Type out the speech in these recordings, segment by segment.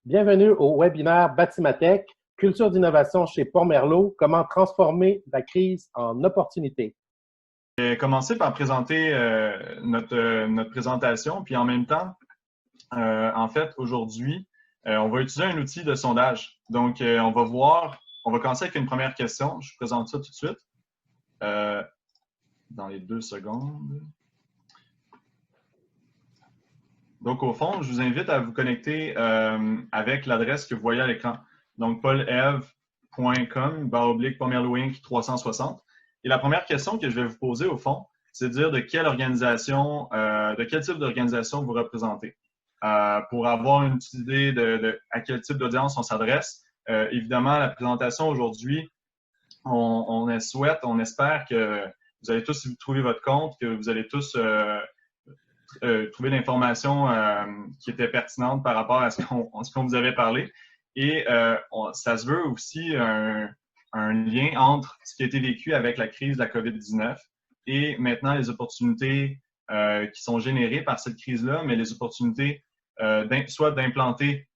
Bienvenue au webinaire Batimatech, culture d'innovation chez Port-Merlot, comment transformer la crise en opportunité. Je vais commencer par présenter notre présentation, puis en même temps, en fait, aujourd'hui, on va utiliser un outil de sondage. Donc, on va commencer avec une première question. Je vous présente ça tout de suite, dans les 2 secondes. Donc, au fond, je vous invite à vous connecter avec l'adresse que vous voyez à l'écran. Donc, paulev.com/Port-Merlot 360. Et la première question que je vais vous poser, au fond, c'est de dire de quelle organisation, de quel type d'organisation vous représentez. Pour avoir une petite idée à quel type d'audience on s'adresse. Évidemment, la présentation aujourd'hui, on espère que vous allez tous trouver votre compte, que vous allez tous trouver l'information qui était pertinente par rapport à ce qu'on vous avait parlé. Et ça se veut aussi un lien entre ce qui a été vécu avec la crise de la COVID-19 et maintenant les opportunités qui sont générées par cette crise-là, mais les opportunités soit d'implanter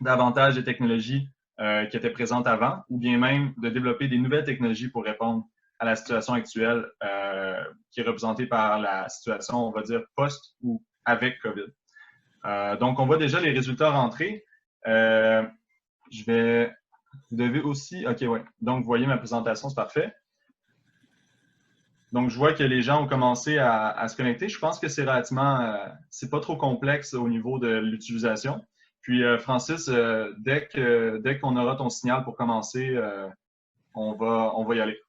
davantage de technologies qui étaient présentes avant, ou bien même de développer des nouvelles technologies pour répondre à la situation actuelle qui est représentée par la situation, on va dire, post ou avec COVID. Donc, on voit déjà les résultats rentrés. Vous devez aussi, OK, ouais. Donc, vous voyez ma présentation, c'est parfait. Donc, je vois que les gens ont commencé à se connecter. Je pense que c'est relativement, c'est pas trop complexe au niveau de l'utilisation. Puis, Francis, dès qu'on aura ton signal pour commencer, on va y aller.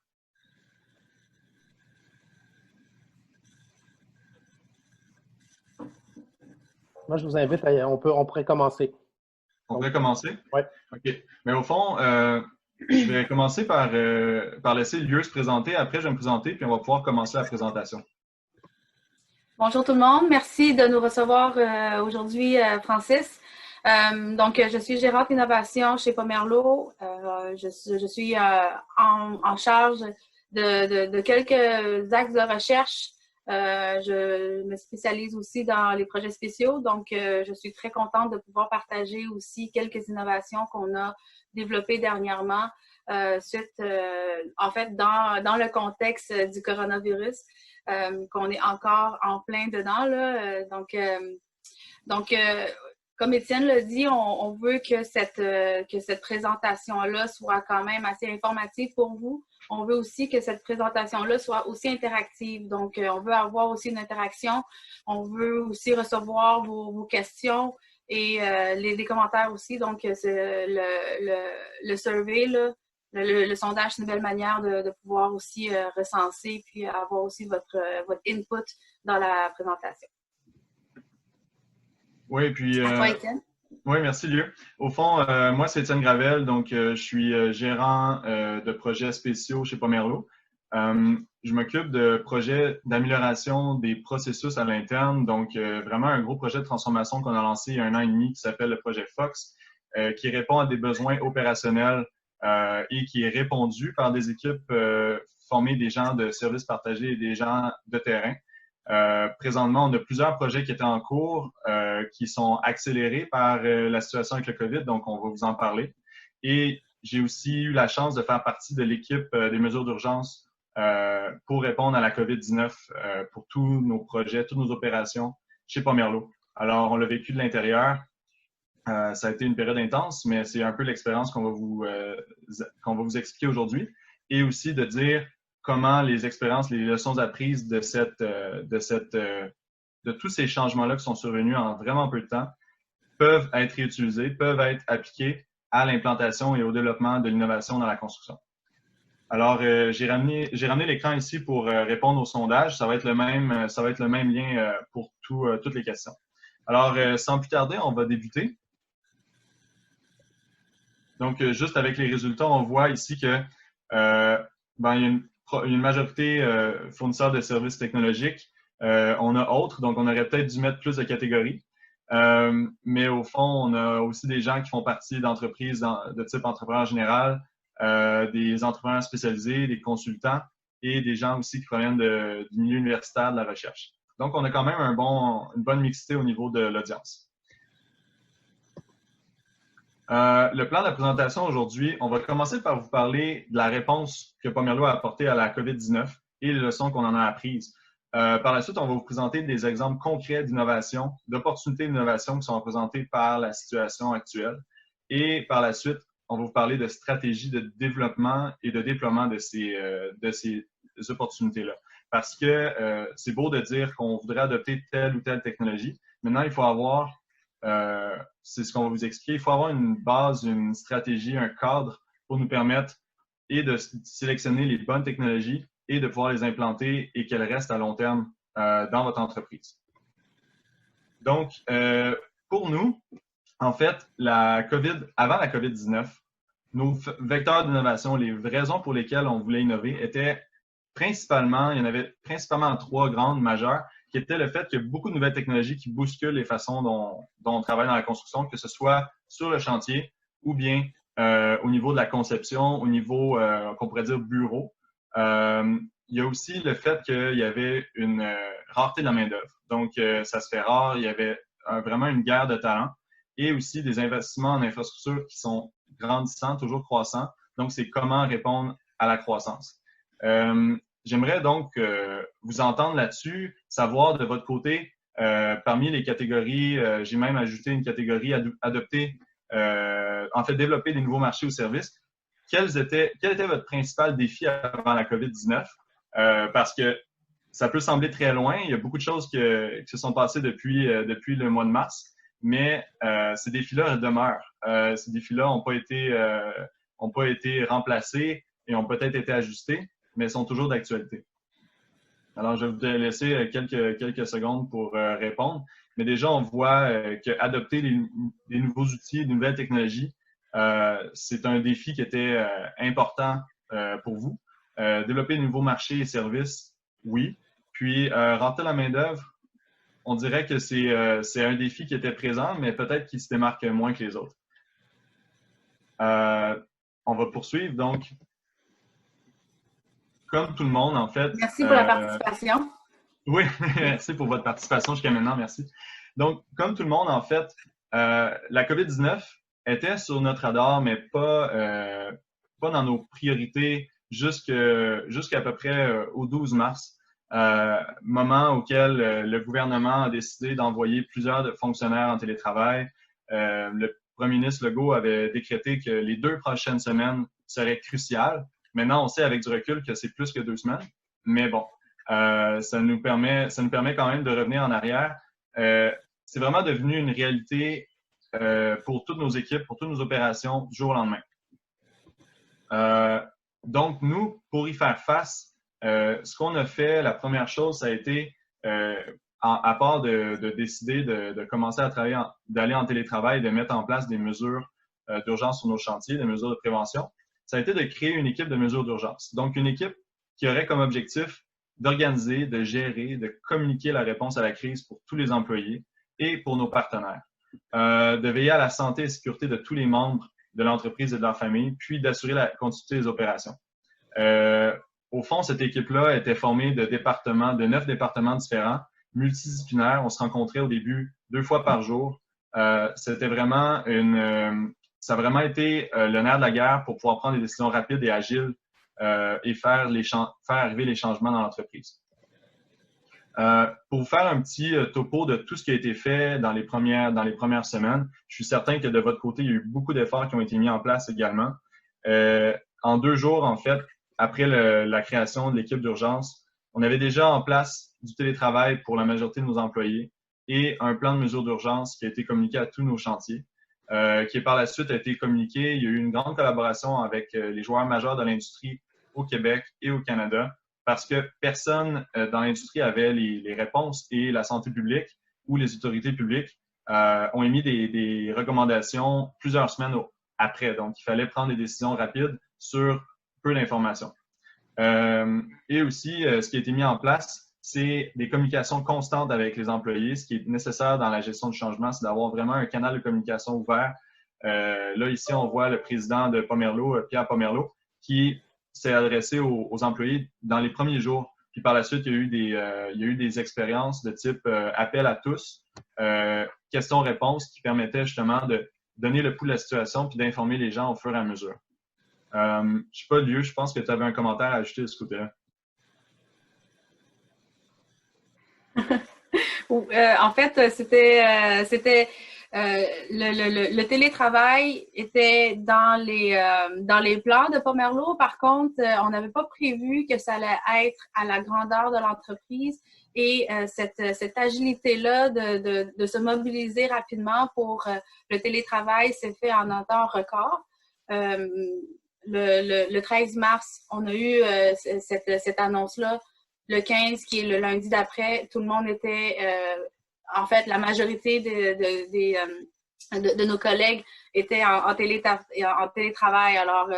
Moi, je vous invite, on pourrait commencer. On pourrait commencer? Oui. OK. Mais au fond, je vais commencer par laisser Lieu se présenter. Après, je vais me présenter, puis on va pouvoir commencer la présentation. Bonjour tout le monde. Merci de nous recevoir aujourd'hui, Francis. Donc, je suis gérante innovation chez Port-Merlot. Je suis en charge de quelques axes de recherche. Je me spécialise aussi dans les projets spéciaux. Donc, je suis très contente de pouvoir partager aussi quelques innovations qu'on a développées dernièrement en fait, dans le contexte du coronavirus. Qu'on est encore en plein dedans, là. Donc, comme Étienne l'a dit, on veut que cette présentation-là soit quand même assez informative pour vous. On veut aussi que cette présentation-là soit aussi interactive. Donc, on veut avoir aussi une interaction. On veut aussi recevoir vos questions et les commentaires aussi. Donc, le survey, là, le sondage, c'est une belle manière de pouvoir aussi recenser puis avoir aussi votre input dans la présentation. Oui, puis... À toi, Étienne. Oui, merci, Lieu. Au fond, moi, c'est Étienne Gravel, donc je suis gérant de projets spéciaux chez Port-Merlot. Je m'occupe de projets d'amélioration des processus à l'interne, donc vraiment un gros projet de transformation qu'on a lancé il y a 1 an et demi qui s'appelle le projet Fox, qui répond à des besoins opérationnels et qui est répondu par des équipes formées des gens de services partagés et des gens de terrain. Présentement, on a plusieurs projets qui étaient en cours, qui sont accélérés par la situation avec le COVID, donc on va vous en parler. Et j'ai aussi eu la chance de faire partie de l'équipe des mesures d'urgence pour répondre à la COVID-19 pour tous nos projets, toutes nos opérations chez Port-Merlot. Alors, on l'a vécu de l'intérieur. Ça a été une période intense, mais c'est un peu l'expérience qu'on va vous expliquer aujourd'hui. Et aussi de dire comment les expériences, les leçons apprises de tous ces changements-là qui sont survenus en vraiment peu de temps peuvent être réutilisés, peuvent être appliqués à l'implantation et au développement de l'innovation dans la construction. Alors, j'ai ramené l'écran ici pour répondre au sondage. Ça va être le même lien pour toutes les questions. Alors, sans plus tarder, on va débuter. Donc, juste avec les résultats, on voit ici que il y a une majorité fournisseurs de services technologiques. On a autres, donc on aurait peut-être dû mettre plus de catégories. Mais au fond, on a aussi des gens qui font partie d'entreprises de type entrepreneur général, des entrepreneurs spécialisés, des consultants et des gens aussi qui proviennent du milieu universitaire de la recherche. Donc, on a quand même une bonne mixité au niveau de l'audience. Le plan de la présentation aujourd'hui, on va commencer par vous parler de la réponse que Pomerleau a apportée à la COVID-19 et les leçons qu'on en a apprises. Par la suite, on va vous présenter des exemples concrets d'innovation, d'opportunités d'innovation qui sont représentées par la situation actuelle. Et par la suite, on va vous parler de stratégies de développement et de déploiement de ces opportunités-là. Parce que c'est beau de dire qu'on voudrait adopter telle ou telle technologie. Maintenant, il faut avoir, c'est ce qu'on va vous expliquer, il faut avoir une base, une stratégie, un cadre pour nous permettre et de sélectionner les bonnes technologies et de pouvoir les implanter et qu'elles restent à long terme dans votre entreprise. Donc, pour nous, en fait, avant la COVID-19, nos vecteurs d'innovation, les raisons pour lesquelles on voulait innover étaient principalement, il y en avait principalement 3 grandes majeures, qui étaient le fait qu'il y a beaucoup de nouvelles technologies qui bousculent les façons dont on travaille dans la construction, que ce soit sur le chantier ou bien au niveau de la conception, au niveau, qu'on pourrait dire, bureau. Il y a aussi le fait qu'il y avait une rareté de la main-d'œuvre. Donc, ça se fait rare. Il y avait vraiment une guerre de talents et aussi des investissements en infrastructures qui sont grandissants, toujours croissants. Donc, c'est comment répondre à la croissance. J'aimerais donc vous entendre là-dessus, savoir de votre côté, parmi les catégories, j'ai même ajouté une catégorie adopter, en fait, développer des nouveaux marchés ou services. Quel était votre principal défi avant la COVID-19? Parce que ça peut sembler très loin. Il y a beaucoup de choses qui se sont passées depuis le mois de mars, mais ces défis-là demeurent. Ces défis-là n'ont pas été remplacés et ont peut-être été ajustés, mais sont toujours d'actualité. Alors, je vais vous laisser quelques secondes pour répondre. Mais déjà, on voit qu'adopter des nouveaux outils, des nouvelles technologies, c'est un défi qui était important pour vous. Développer de nouveaux marchés et services, oui. Puis, rentrer la main-d'œuvre, on dirait que c'est un défi qui était présent, mais peut-être qu'il se démarque moins que les autres. On va poursuivre. Donc, comme tout le monde, en fait. Merci pour la participation. Oui, merci pour votre participation jusqu'à maintenant, merci. Donc, comme tout le monde, en fait, la COVID-19 était sur notre radar, mais pas dans nos priorités jusqu'à peu près au 12 mars, moment auquel le gouvernement a décidé d'envoyer plusieurs fonctionnaires en télétravail. Le premier ministre Legault avait décrété que les 2 prochaines semaines seraient cruciales. Maintenant, on sait avec du recul que c'est plus que 2 semaines, mais bon, ça nous permet quand même de revenir en arrière. C'est vraiment devenu une réalité pour toutes nos équipes, pour toutes nos opérations du jour au lendemain. Donc, nous, pour y faire face, ce qu'on a fait, la première chose, ça a été, à part de décider de commencer à travailler, d'aller en télétravail et de mettre en place des mesures d'urgence sur nos chantiers, des mesures de prévention, ça a été de créer une équipe de mesures d'urgence. Donc, une équipe qui aurait comme objectif d'organiser, de gérer, de communiquer la réponse à la crise pour tous les employés et pour nos partenaires, de veiller à la santé et sécurité de tous les membres de l'entreprise et de leur famille, puis d'assurer la continuité des opérations. Au fond, cette équipe-là était formée de 9 départements différents, multidisciplinaires. On se rencontrait au début 2 fois par jour. C'était vraiment ça a vraiment été le nerf de la guerre pour pouvoir prendre des décisions rapides et agiles et faire arriver les changements dans l'entreprise. Pour vous faire un petit topo de tout ce qui a été fait dans les premières semaines, je suis certain que de votre côté, il y a eu beaucoup d'efforts qui ont été mis en place également. En 2 jours, en fait, après la création de l'équipe d'urgence, on avait déjà en place du télétravail pour la majorité de nos employés et un plan de mesures d'urgence qui a été communiqué à tous nos chantiers, qui par la suite a été communiqué. Il y a eu une grande collaboration avec les joueurs majeurs de l'industrie au Québec et au Canada parce que personne dans l'industrie avait les réponses et la santé publique ou les autorités publiques ont émis des recommandations plusieurs semaines après. Donc, il fallait prendre des décisions rapides sur peu d'informations. Et aussi, ce qui a été mis en place, c'est des communications constantes avec les employés. Ce qui est nécessaire dans la gestion du changement, c'est d'avoir vraiment un canal de communication ouvert. Là, ici, on voit le président de Pomerleau, Pierre Pomerleau, qui s'est adressé aux employés dans les premiers jours. Puis par la suite, il y a eu des expériences de type appel à tous, questions-réponses qui permettaient justement donner le pouls de la situation puis d'informer les gens au fur et à mesure. Je ne sais pas, Lieu, je pense que tu avais un commentaire à ajouter de ce côté-là. En fait, c'était le télétravail était dans les plans de Pomerleau. Par contre, on n'avait pas prévu que ça allait être à la grandeur de l'entreprise et cette agilité-là de se mobiliser rapidement pour le télétravail s'est fait en un temps record. Le 13 mars, on a eu cette annonce-là. Le 15, qui est le lundi d'après, tout le monde était, en fait, la majorité de nos collègues étaient en télétravail. Alors,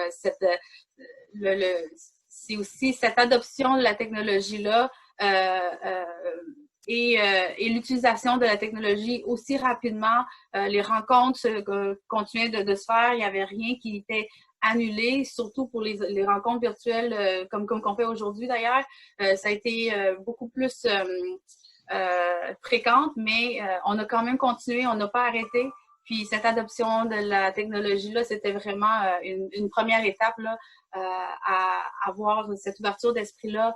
c'est aussi cette adoption de la technologie-là et l'utilisation de la technologie aussi rapidement. Les rencontres continuaient de se faire. Il n'y avait rien qui était annulé, surtout pour les rencontres virtuelles comme qu'on fait aujourd'hui d'ailleurs. Ça a été beaucoup plus fréquente, mais on a quand même continué, on n'a pas arrêté. Puis cette adoption de la technologie-là, c'était vraiment une première étape là, à avoir cette ouverture d'esprit-là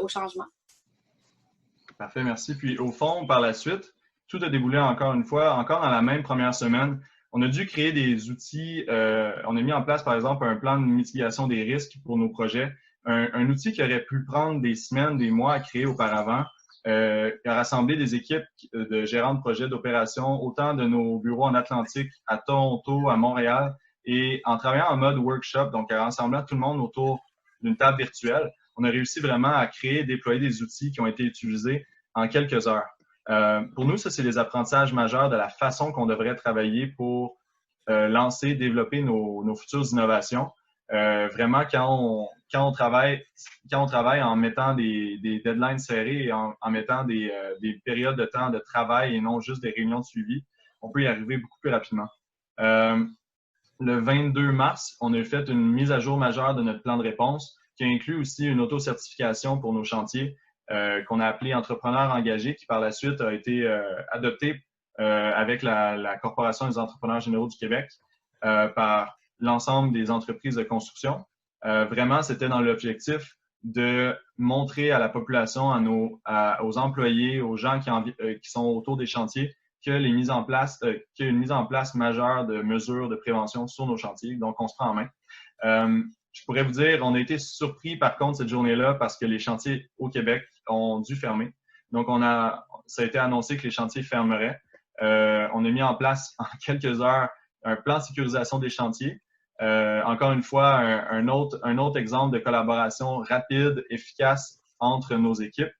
au changement. Parfait, merci. Puis au fond, par la suite, tout a déboulé encore une fois, encore dans la même première semaine. On a dû créer des outils. On a mis en place, par exemple, un plan de mitigation des risques pour nos projets. Un outil qui aurait pu prendre des semaines, des mois à créer auparavant, qui a rassemblé des équipes de gérants de projets d'opération, autant de nos bureaux en Atlantique, à Toronto, à Montréal, et en travaillant en mode workshop, donc en rassemblant tout le monde autour d'une table virtuelle, on a réussi vraiment à créer et déployer des outils qui ont été utilisés en quelques heures. Pour nous, ça, c'est les apprentissages majeurs de la façon qu'on devrait travailler pour lancer, développer nos futures innovations. Vraiment, quand on travaille en mettant des deadlines serrés et en mettant des périodes de temps de travail et non juste des réunions de suivi, on peut y arriver beaucoup plus rapidement. Le 22 mars, on a fait une mise à jour majeure de notre plan de réponse qui inclut aussi une auto-certification pour nos chantiers qu'on a appelé Entrepreneurs engagés, qui par la suite a été adopté avec la Corporation des entrepreneurs généraux du Québec par l'ensemble des entreprises de construction. Vraiment, c'était dans l'objectif de montrer à la population, aux employés, aux gens qui sont autour des chantiers, qu'il y a une mise en place majeure de mesures de prévention sur nos chantiers. Donc, on se prend en main. Je pourrais vous dire, on a été surpris par contre cette journée-là parce que les chantiers au Québec ont dû fermer. Donc, ça a été annoncé que les chantiers fermeraient. On a mis en place en quelques heures un plan de sécurisation des chantiers. Encore une fois, un autre exemple de collaboration rapide, efficace entre nos équipes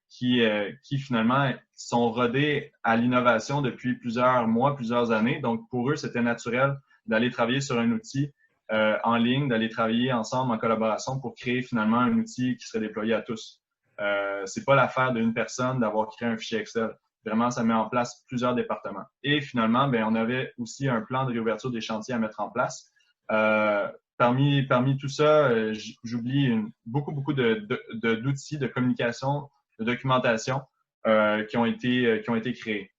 qui finalement sont rodées à l'innovation depuis plusieurs mois, plusieurs années. Donc, pour eux, c'était naturel d'aller travailler sur un outil en ligne, d'aller travailler ensemble en collaboration pour créer finalement un outil qui serait déployé à tous. C'est pas l'affaire d'une personne d'avoir créé un fichier Excel. Vraiment, ça met en place plusieurs départements. Et finalement, on avait aussi un plan de réouverture des chantiers à mettre en place. Parmi tout ça, j'oublie beaucoup d'outils de communication, de documentation qui ont été créés.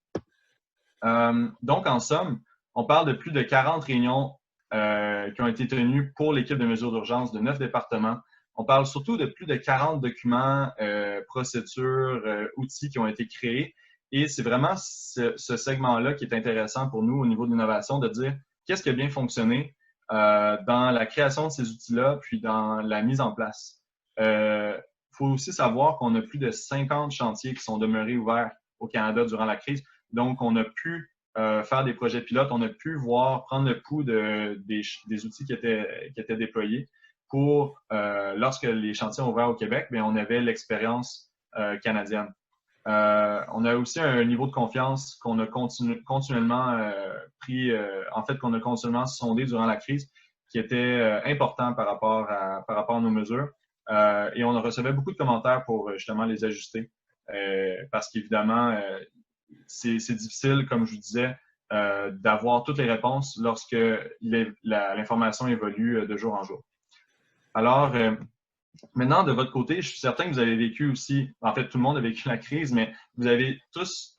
Donc, en somme, on parle de plus de 40 réunions qui ont été tenues pour l'équipe de mesures d'urgence de 9 départements. On parle surtout de plus de 40 documents, procédures, outils qui ont été créés. Et c'est vraiment ce segment-là qui est intéressant pour nous au niveau de l'innovation, de dire qu'est-ce qui a bien fonctionné dans la création de ces outils-là, puis dans la mise en place. Faut aussi savoir qu'on a plus de 50 chantiers qui sont demeurés ouverts au Canada durant la crise. Donc, on a pu faire des projets pilotes, on a pu prendre le pouls des outils qui étaient déployés pour, lorsque les chantiers ont ouvert au Québec, on avait l'expérience canadienne. On a aussi un niveau de confiance qu'on a continuellement qu'on a continuellement sondé durant la crise, qui était important par rapport à nos mesures. Et on recevait beaucoup de commentaires pour justement les ajuster. Parce qu'évidemment, c'est difficile, comme je vous disais, d'avoir toutes les réponses lorsque l'information évolue de jour en jour. Alors, maintenant, de votre côté, je suis certain que vous avez vécu aussi, en fait, tout le monde a vécu la crise, mais vous avez tous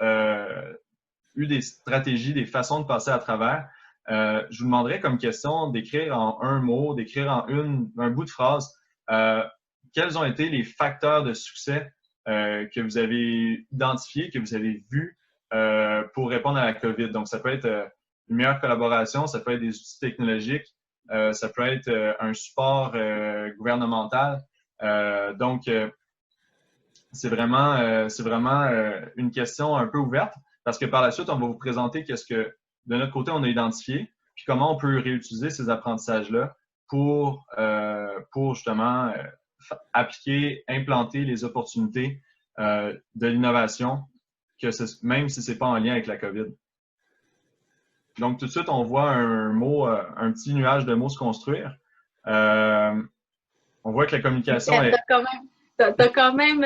eu des stratégies, des façons de passer à travers. Je vous demanderais comme question d'écrire en un mot, d'écrire en un bout de phrase, quels ont été les facteurs de succès que vous avez identifiés, que vous avez vus pour répondre à la COVID. Donc, ça peut être une meilleure collaboration, ça peut être des outils technologiques, ça peut être un support gouvernemental. Donc, c'est vraiment une question un peu ouverte parce que par la suite, on va vous présenter qu'est-ce que, de notre côté, on a identifié, puis comment on peut réutiliser ces apprentissages-là pour justement appliquer, implanter les opportunités de l'innovation, même si ce n'est pas en lien avec la COVID. Donc, tout de suite, on voit un petit nuage de mots se construire. On voit que la communication est... T'as quand même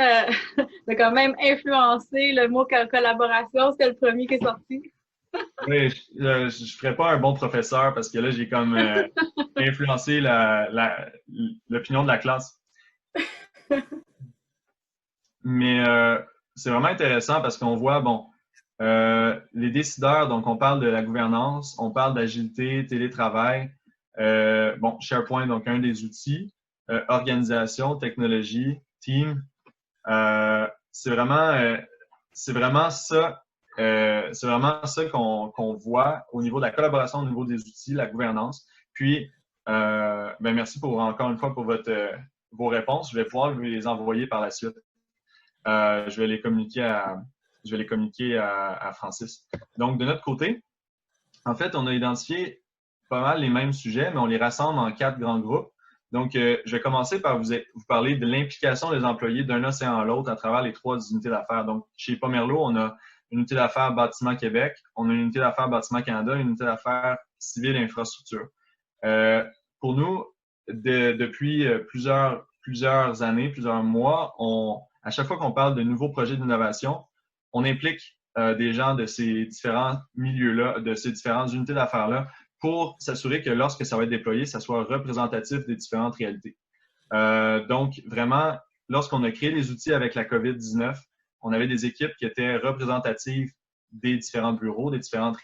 influencé le mot collaboration, c'est le premier qui est sorti. Oui, je ne ferais pas un bon professeur parce que là, j'ai comme influencé l'opinion de la classe. Mais c'est vraiment intéressant parce qu'on voit, les décideurs, donc on parle de la gouvernance, on parle d'agilité, télétravail, SharePoint, donc un des outils, organisation, technologie, team. C'est vraiment ça qu'on voit au niveau de la collaboration, au niveau des outils, la gouvernance. Puis, merci encore une fois pour vos réponses. Je vais pouvoir vous les envoyer par la suite. Je vais les communiquer à Francis. Donc, de notre côté, en fait, on a identifié pas mal les mêmes sujets, mais on les rassemble en 4 grands groupes. Donc, je vais commencer par vous parler de l'implication des employés d'un océan à l'autre à travers les 3 unités d'affaires. Donc, chez Pomerleau, on a une unité d'affaires Bâtiment Québec, on a une unité d'affaires Bâtiment Canada, une unité d'affaires Civil et Infrastructure. Pour nous, depuis plusieurs années, plusieurs mois, à chaque fois qu'on parle de nouveaux projets d'innovation, on implique des gens de ces différents milieux-là, de ces différentes unités d'affaires-là, pour s'assurer que lorsque ça va être déployé, ça soit représentatif des différentes réalités. Donc, vraiment, lorsqu'on a créé les outils avec la COVID-19, on avait des équipes qui étaient représentatives des différents bureaux, des différentes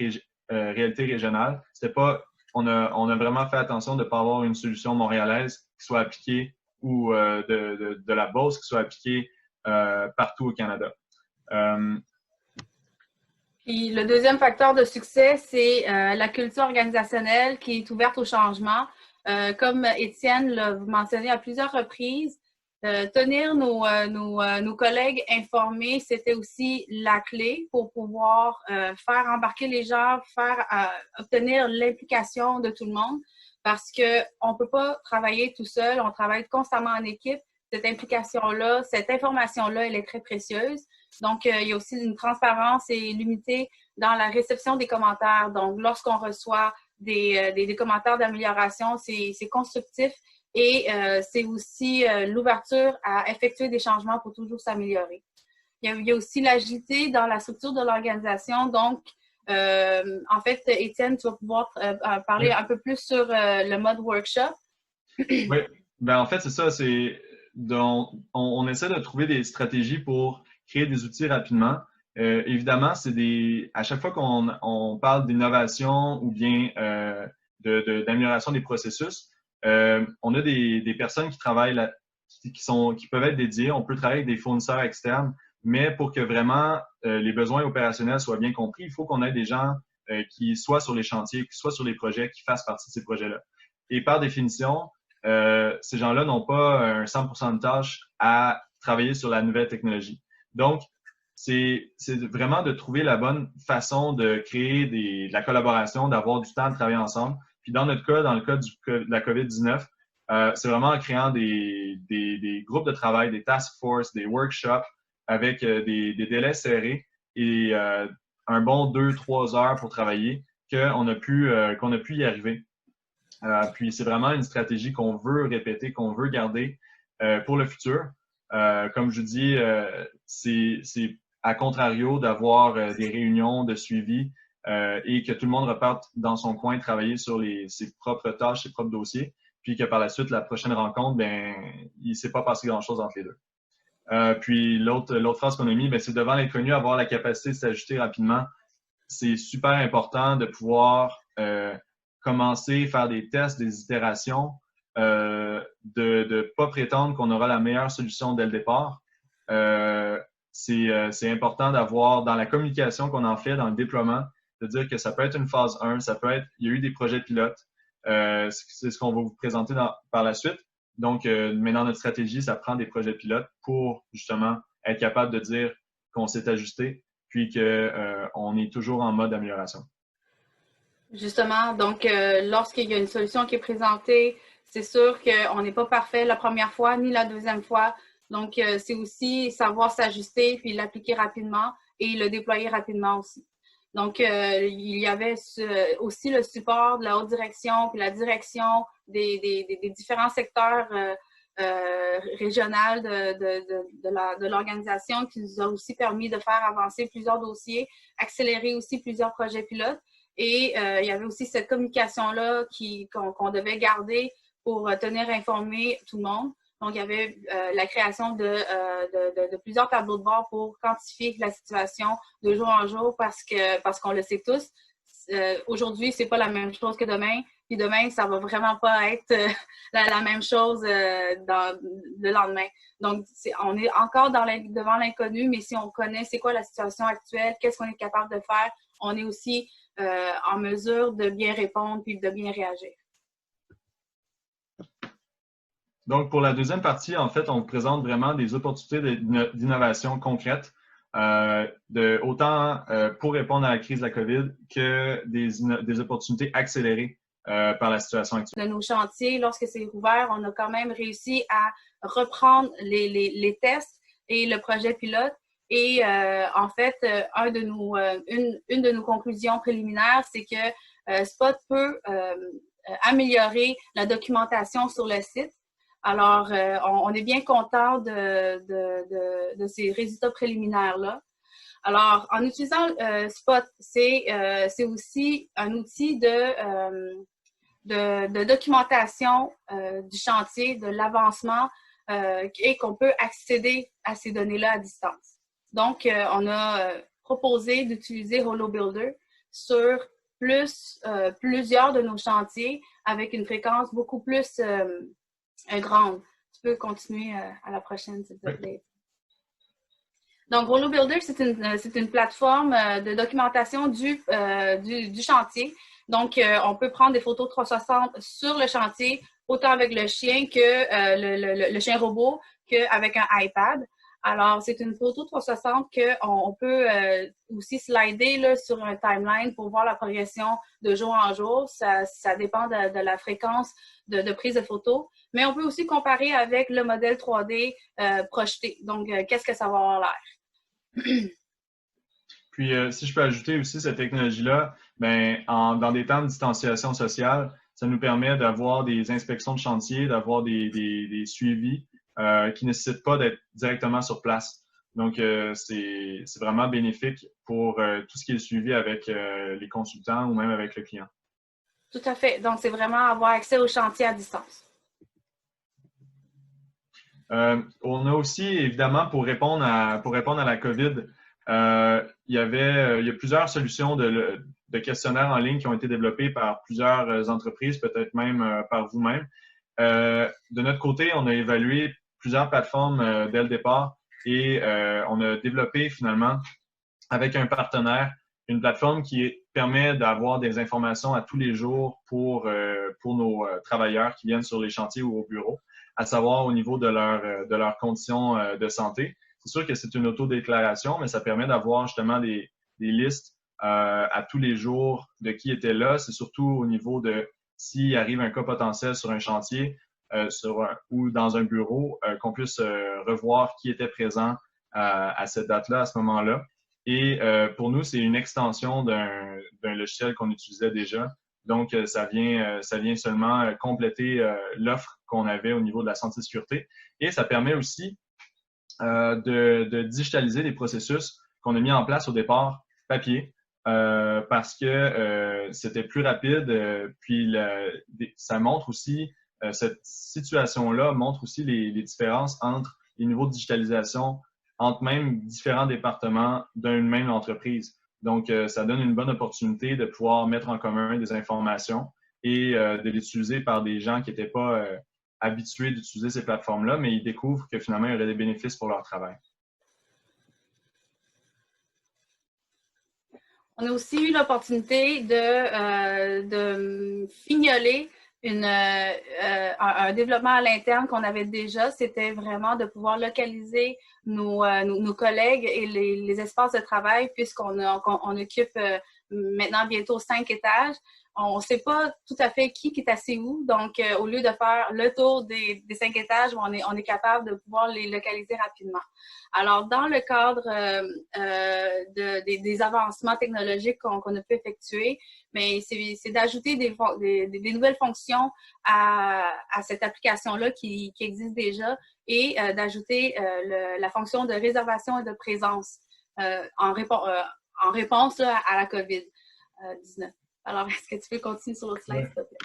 réalités régionales. C'était pas, on a vraiment fait attention de ne pas avoir une solution montréalaise qui soit appliquée ou de la Beauce qui soit appliquée partout au Canada. Puis le deuxième facteur de succès, c'est la culture organisationnelle qui est ouverte au changement. Comme Étienne l'a mentionné à plusieurs reprises, tenir nos collègues informés, c'était aussi la clé pour pouvoir faire embarquer les gens, obtenir l'implication de tout le monde, parce qu'on ne peut pas travailler tout seul, on travaille constamment en équipe. Cette implication-là, cette information-là, elle est très précieuse. Donc, il y a aussi une transparence et l'unité dans la réception des commentaires. Donc, lorsqu'on reçoit des commentaires d'amélioration, c'est constructif et c'est aussi l'ouverture à effectuer des changements pour toujours s'améliorer. Il y a aussi l'agilité dans la structure de l'organisation. Donc, en fait, Étienne, tu vas pouvoir parler un peu plus sur le mode workshop. Oui, en fait, c'est ça. On essaie de trouver des stratégies pour créer des outils rapidement. Évidemment, à chaque fois qu'on parle d'innovation ou bien d'amélioration des processus, on a des personnes qui travaillent qui peuvent être dédiées. On peut travailler avec des fournisseurs externes, mais pour que vraiment les besoins opérationnels soient bien compris, il faut qu'on ait des gens qui soient sur les chantiers, qui soient sur les projets, qui fassent partie de ces projets-là. Et par définition, ces gens-là n'ont pas un 100% de tâches à travailler sur la nouvelle technologie. Donc, c'est vraiment de trouver la bonne façon de créer de la collaboration, d'avoir du temps de travailler ensemble. Puis dans notre cas, dans le cas de la COVID-19, c'est vraiment en créant des groupes de travail, des task force, des workshops avec des délais serrés et un bon 2-3 heures pour travailler qu'on a pu y arriver. Puis c'est vraiment une stratégie qu'on veut répéter, qu'on veut garder pour le futur. Comme je dis, c'est à contrario d'avoir des réunions de suivi et que tout le monde reparte dans son coin travailler sur ses propres tâches, ses propres dossiers, puis que par la suite, la prochaine rencontre, il ne s'est pas passé grand-chose entre les deux. Puis l'autre phrase qu'on a mis, c'est devant l'inconnu, avoir la capacité de s'ajuster rapidement. c'est super important de pouvoir commencer, faire des tests, des itérations, de ne pas prétendre qu'on aura la meilleure solution dès le départ. C'est important d'avoir, dans la communication qu'on en fait, dans le déploiement, de dire que ça peut être une phase 1, ça peut être, il y a eu des projets pilotes, c'est ce qu'on va vous présenter par la suite. Donc, maintenant, notre stratégie, ça prend des projets pilotes pour justement être capable de dire qu'on s'est ajusté, puis qu'on est toujours en mode amélioration. Justement, donc, lorsqu'il y a une solution qui est présentée, c'est sûr qu'on n'est pas parfait la première fois ni la deuxième fois. Donc, c'est aussi savoir s'ajuster puis l'appliquer rapidement et le déployer rapidement aussi. Donc, il y avait aussi le support de la haute direction puis la direction des différents secteurs régionaux de l'organisation qui nous a aussi permis de faire avancer plusieurs dossiers, accélérer aussi plusieurs projets pilotes. Et il y avait aussi cette communication-là qu'on devait garder pour tenir informé tout le monde. Donc, il y avait la création de plusieurs tableaux de bord pour quantifier la situation de jour en jour parce qu'on le sait tous. Aujourd'hui, c'est pas la même chose que demain. Puis demain, ça va vraiment pas être la même chose le lendemain. Donc, on est encore devant l'inconnu, mais si on connaît c'est quoi la situation actuelle, qu'est-ce qu'on est capable de faire, on est aussi en mesure de bien répondre puis de bien réagir. Donc, pour la deuxième partie, en fait, on vous présente vraiment des opportunités d'innovation concrètes, autant pour répondre à la crise de la COVID que des opportunités accélérées par la situation actuelle. De nos chantiers, lorsque c'est rouvert, on a quand même réussi à reprendre les tests et le projet pilote. Et en fait, une de nos conclusions préliminaires, c'est que Spot peut améliorer la documentation sur le site. Alors, on est bien content de ces résultats préliminaires-là. Alors, en utilisant Spot, c'est aussi un outil de documentation du chantier, de l'avancement, et qu'on peut accéder à ces données-là à distance. Donc, on a proposé d'utiliser HoloBuilder sur plusieurs de nos chantiers avec une fréquence beaucoup plus grande. Tu peux continuer à la prochaine, s'il te plaît. Donc, HoloBuilder, c'est une plateforme de documentation du chantier. Donc, on peut prendre des photos 360 sur le chantier, autant avec le chien que le chien robot qu'avec un iPad. Alors, c'est une photo 360 qu'on peut aussi slider là, sur un timeline pour voir la progression de jour en jour. Ça dépend de la fréquence de prise de photos. Mais on peut aussi comparer avec le modèle 3D projeté. Donc, qu'est-ce que ça va avoir l'air? Puis, si je peux ajouter aussi cette technologie-là, dans des temps de distanciation sociale, ça nous permet d'avoir des inspections de chantier, d'avoir des suivis qui ne nécessitent pas d'être directement sur place. Donc, c'est vraiment bénéfique pour tout ce qui est suivi avec les consultants ou même avec le client. Tout à fait. Donc, c'est vraiment avoir accès au chantier à distance. On a aussi, évidemment, pour répondre à la COVID, il y a plusieurs solutions de questionnaires en ligne qui ont été développés par plusieurs entreprises, peut-être même par vous-même. De notre côté, on a évalué plusieurs plateformes dès le départ et on a développé finalement avec un partenaire une plateforme qui permet d'avoir des informations à tous les jours pour nos travailleurs qui viennent sur les chantiers ou au bureau, à savoir au niveau de leurs conditions de santé. C'est sûr que c'est une autodéclaration, mais ça permet d'avoir justement des listes à tous les jours de qui était là. C'est surtout au niveau de s'il arrive un cas potentiel sur un chantier ou dans un bureau, qu'on puisse revoir qui était présent à cette date-là, à ce moment-là. Et pour nous, c'est une extension d'un logiciel qu'on utilisait déjà. Donc, ça vient seulement compléter l'offre qu'on avait au niveau de la santé et sécurité. Et ça permet aussi de digitaliser les processus qu'on a mis en place au départ papier parce que c'était plus rapide. Puis, ça montre aussi, cette situation-là montre aussi les différences entre les niveaux de digitalisation entre même différents départements d'une même entreprise. Donc, ça donne une bonne opportunité de pouvoir mettre en commun des informations et de l'utiliser par des gens qui n'étaient pas habitués d'utiliser ces plateformes-là, mais ils découvrent que finalement, il y aurait des bénéfices pour leur travail. On a aussi eu l'opportunité de fignoler un développement à l'interne qu'on avait déjà. C'était vraiment de pouvoir localiser nos collègues et les espaces de travail, puisqu'on occupe maintenant bientôt 5 étages. On ne sait pas tout à fait qui est assis où. Donc, au lieu de faire le tour des 5 étages, on est capable de pouvoir les localiser rapidement. Alors, dans le cadre des avancements technologiques qu'on a pu effectuer, mais c'est d'ajouter des nouvelles fonctions à cette application-là qui existe déjà et d'ajouter la fonction de réservation et de présence en réponse là, à la COVID-19. Alors, est-ce que tu peux continuer sur le slide, s'il te plaît?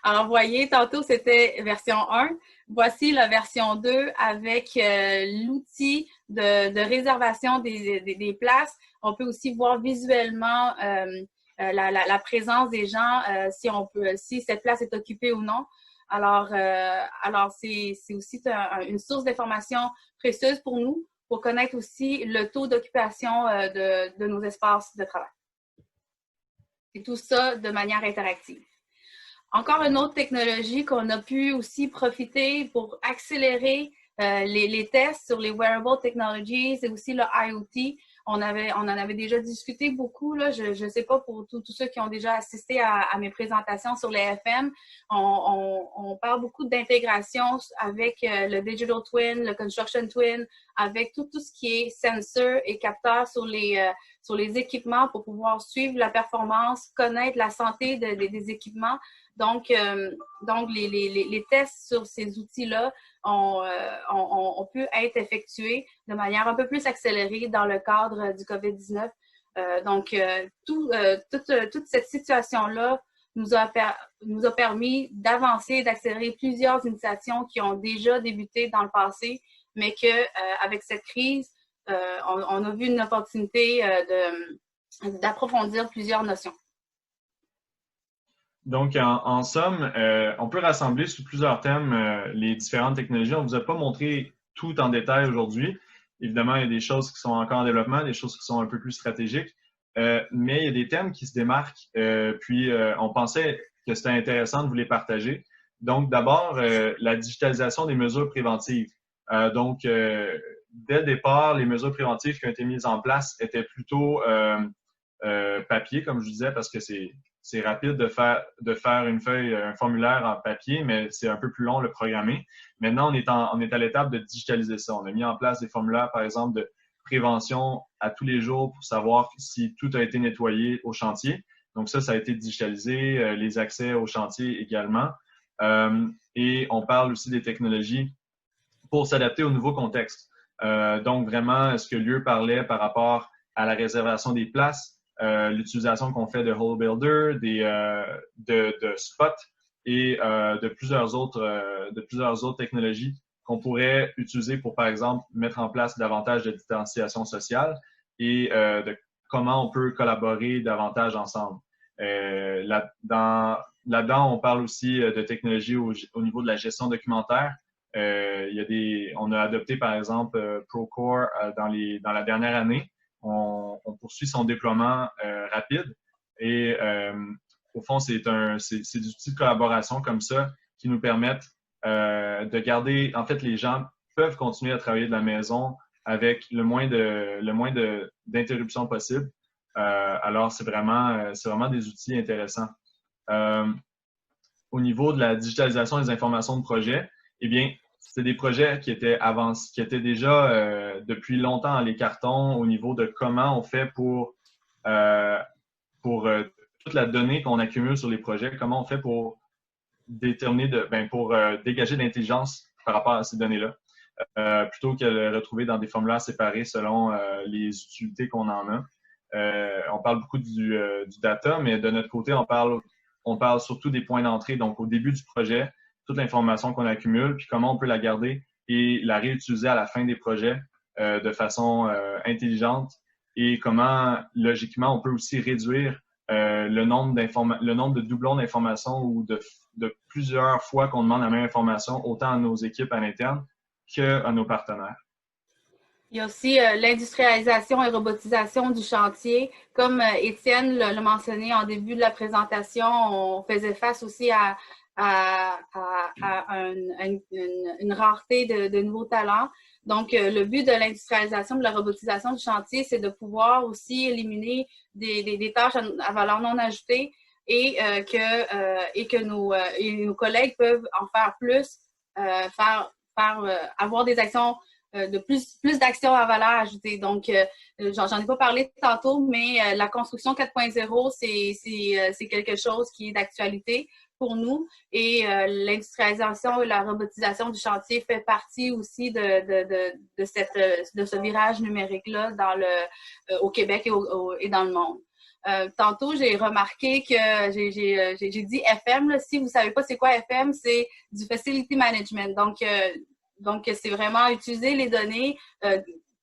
Alors, vous voyez, tantôt, c'était version 1. Voici la version 2 avec l'outil de réservation des places. On peut aussi voir visuellement la présence des gens, si cette place est occupée ou non. Alors c'est aussi une source d'information précieuse pour nous, pour connaître aussi le taux d'occupation de nos espaces de travail. Et tout ça de manière interactive. Encore une autre technologie qu'on a pu aussi profiter pour accélérer les tests sur les wearable technologies et aussi le IoT. On en avait déjà discuté beaucoup. Là. Je ne sais pas pour tous ceux qui ont déjà assisté à mes présentations sur les FM. On parle beaucoup d'intégration avec le Digital Twin, le Construction Twin, avec tout ce qui est sensor et capteur sur les équipements pour pouvoir suivre la performance, connaître la santé des équipements. Donc les tests sur ces outils-là ont pu être effectués de manière un peu plus accélérée dans le cadre du COVID-19. Toute cette situation-là nous a permis d'avancer, d'accélérer plusieurs initiatives qui ont déjà débuté dans le passé, mais qu'avec cette crise, on a vu une opportunité d'approfondir plusieurs notions. Donc, en somme, on peut rassembler sous plusieurs thèmes les différentes technologies. On ne vous a pas montré tout en détail aujourd'hui. Évidemment, il y a des choses qui sont encore en développement, des choses qui sont un peu plus stratégiques, mais il y a des thèmes qui se démarquent. Puis, on pensait que c'était intéressant de vous les partager. Donc, d'abord, la digitalisation des mesures préventives. Dès le départ, les mesures préventives qui ont été mises en place étaient plutôt papier, comme je disais, parce que c'est rapide de faire une feuille, un formulaire en papier, mais c'est un peu plus long le programmer. Maintenant, on est à l'étape de digitaliser ça. On a mis en place des formulaires, par exemple, de prévention à tous les jours pour savoir si tout a été nettoyé au chantier. Donc ça a été digitalisé, les accès au chantier également. Et on parle aussi des technologies pour s'adapter au nouveau contexte. Donc vraiment, ce que Lieu parlait par rapport à la réservation des places, l'utilisation qu'on fait de Hole Builder, de Spot et de plusieurs autres technologies qu'on pourrait utiliser pour, par exemple, mettre en place davantage de distanciation sociale et de comment on peut collaborer davantage ensemble. Là-dedans, on parle aussi de technologies au niveau de la gestion documentaire. On a adopté, par exemple, Procore dans la dernière année. On poursuit son déploiement rapide et au fond, c'est des outils de collaboration comme ça qui nous permettent de garder, en fait, les gens peuvent continuer à travailler de la maison avec le moins d'interruptions possible. Alors, c'est vraiment des outils intéressants. Au niveau de la digitalisation des informations de projet, eh bien, c'est des projets qui étaient déjà depuis longtemps dans les cartons au niveau de comment on fait pour toute la donnée qu'on accumule sur les projets, comment on fait pour déterminer dégager de l'intelligence par rapport à ces données-là, plutôt que de les retrouver dans des formulaires séparés selon les utilités qu'on en a. On parle beaucoup du data, mais de notre côté, on parle surtout des points d'entrée. Donc, au début du projet, toute l'information qu'on accumule, puis comment on peut la garder et la réutiliser à la fin des projets de façon intelligente et comment, logiquement, on peut aussi réduire le nombre de doublons d'informations ou de plusieurs fois qu'on demande la même information, autant à nos équipes à l'interne qu'à nos partenaires. Il y a aussi l'industrialisation et robotisation du chantier. Comme Étienne l'a mentionné en début de la présentation, on faisait face aussi à une rareté de nouveaux talents. Donc, le but de l'industrialisation, de la robotisation du chantier, c'est de pouvoir aussi éliminer des tâches à valeur non ajoutée et que nos collègues peuvent en faire plus, avoir des actions de plus d'actions à valeur ajoutée. Donc, j'en ai pas parlé tantôt, mais la construction 4.0, c'est quelque chose qui est d'actualité pour nous. Et l'industrialisation et la robotisation du chantier fait partie aussi de ce virage numérique-là au Québec et dans le monde. Tantôt, j'ai remarqué que j'ai dit FM. Là. Si vous ne savez pas c'est quoi FM, c'est du Facility Management. Donc, c'est vraiment utiliser les données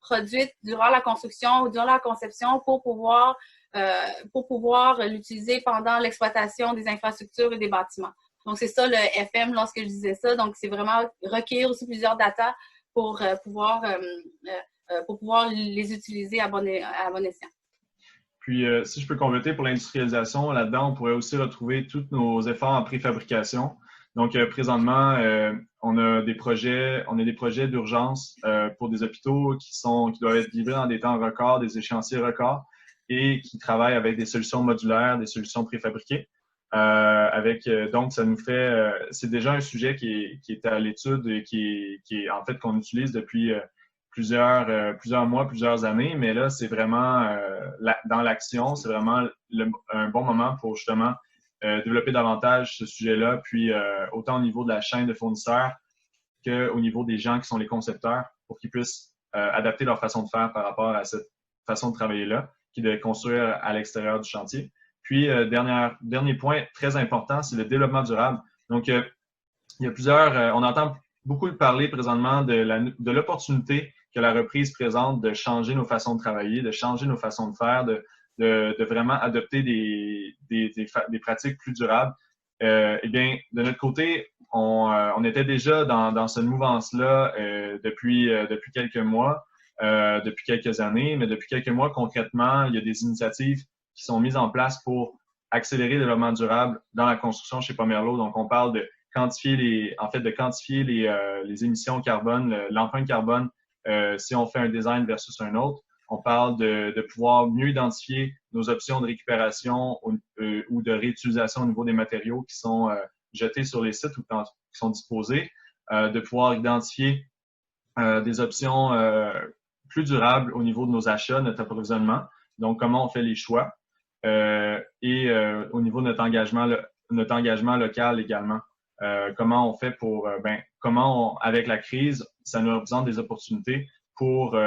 produites durant la construction ou durant la conception pour pouvoir l'utiliser pendant l'exploitation des infrastructures et des bâtiments. Donc, c'est ça le FM lorsque je disais ça. Donc, c'est vraiment recueillir aussi plusieurs data pour pouvoir les utiliser à bon escient. Puis, si je peux compléter pour l'industrialisation, là-dedans, on pourrait aussi retrouver tous nos efforts en préfabrication. Donc, présentement, on a des projets d'urgence pour des hôpitaux qui doivent être livrés dans des temps records, des échéanciers records, et qui travaillent avec des solutions modulaires, des solutions préfabriquées. Donc, ça nous fait, c'est déjà un sujet qui est à l'étude et qui est en fait qu'on utilise depuis plusieurs mois, plusieurs années, mais là, c'est vraiment dans l'action, c'est vraiment un bon moment pour justement développer davantage ce sujet-là, puis autant au niveau de la chaîne de fournisseurs qu'au niveau des gens qui sont les concepteurs pour qu'ils puissent adapter leur façon de faire par rapport à cette façon de travailler-là, qui est de construire à l'extérieur du chantier. Puis, dernier point très important, c'est le développement durable. Donc, il y a on entend beaucoup parler présentement de l'opportunité que la reprise présente de changer nos façons de travailler, de changer nos façons de faire, de vraiment adopter des pratiques plus durables. Eh bien, de notre côté, on était déjà dans cette mouvance-là depuis quelques mois, depuis quelques années, mais depuis quelques mois, concrètement, il y a des initiatives qui sont mises en place pour accélérer le développement durable dans la construction chez Pomerleau. Donc, on parle de quantifier les émissions carbone, l'empreinte carbone, si on fait un design versus un autre. On parle de pouvoir mieux identifier nos options de récupération ou de réutilisation au niveau des matériaux qui sont jetés sur les sites ou qui sont disposés, de pouvoir identifier des options plus durables au niveau de nos achats, notre approvisionnement, donc comment on fait les choix, et au niveau de notre engagement local également. Comment on fait pour, avec la crise, ça nous représente des opportunités pour